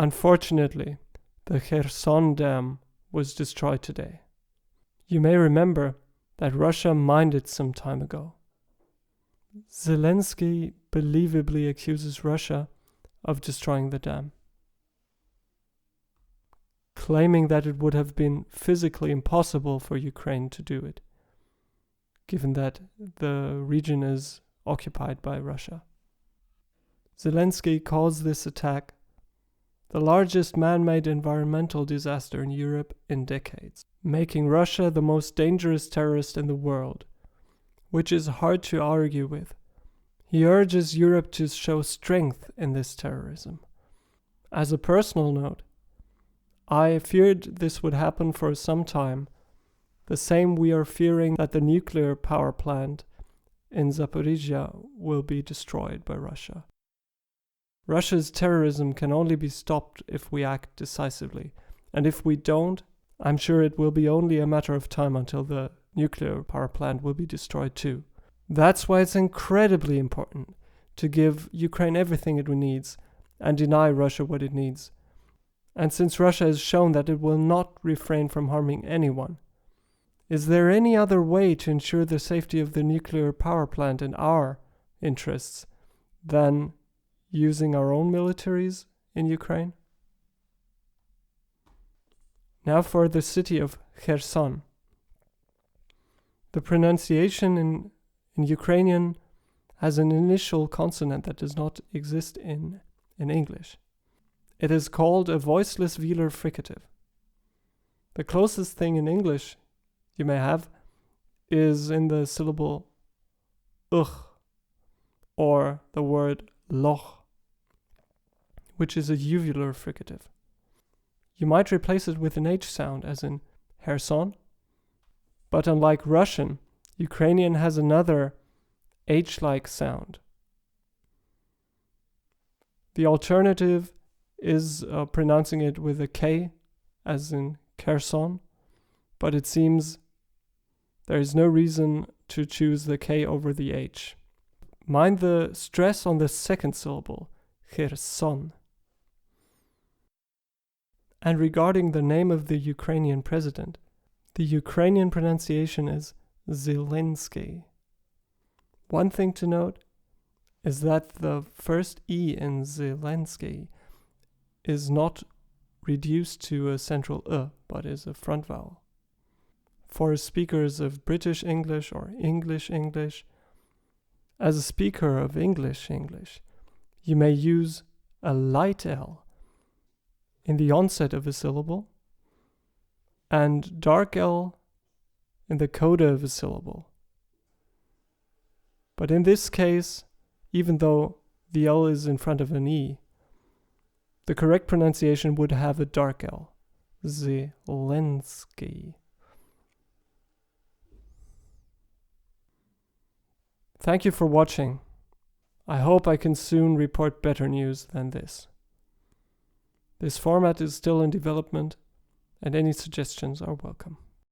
Unfortunately, the Kherson dam was destroyed today. You may remember that Russia mined it some time ago. Zelenskyy believably accuses Russia of destroying the dam, claiming that it would have been physically impossible for Ukraine to do it, given that the region is occupied by Russia. Zelenskyy calls this attack the largest man-made environmental disaster in Europe in decades, making Russia the most dangerous terrorist in the world, which is hard to argue with. He urges Europe to show strength in this terrorism. As a personal note, I feared this would happen for some time, the same we are fearing that the nuclear power plant in Zaporizhia will be destroyed by Russia. Russia's terrorism can only be stopped if we act decisively, and if we don't, I'm sure it will be only a matter of time until the nuclear power plant will be destroyed too. That's why it's incredibly important to give Ukraine everything it needs and deny Russia what it needs. And since Russia has shown that it will not refrain from harming anyone, is there any other way to ensure the safety of the nuclear power plant in our interests than using our own militaries in Ukraine? Now for the city of Kherson. The pronunciation in Ukrainian has an initial consonant that does not exist in English. It is called a voiceless velar fricative. The closest thing in English you may have is in the syllable ugh, or the word loch, which is a uvular fricative. You might replace it with an H sound, as in Kherson, but unlike Russian, Ukrainian has another H-like sound. The alternative is pronouncing it with a K, as in Kherson, but it seems there is no reason to choose the K over the H. Mind the stress on the second syllable, Kherson. And regarding the name of the Ukrainian president, the Ukrainian pronunciation is Zelenskyy. One thing to note is that the first E in Zelenskyy is not reduced to a central but is a front vowel. For speakers of British English or English English, as a speaker of English English, you may use a light L in the onset of a syllable and dark L in the coda of a syllable. But in this case, even though the L is in front of an E, the correct pronunciation would have a dark L. Zelenskyy. Thank you for watching. I hope I can soon report better news than this. This format is still in development, and any suggestions are welcome.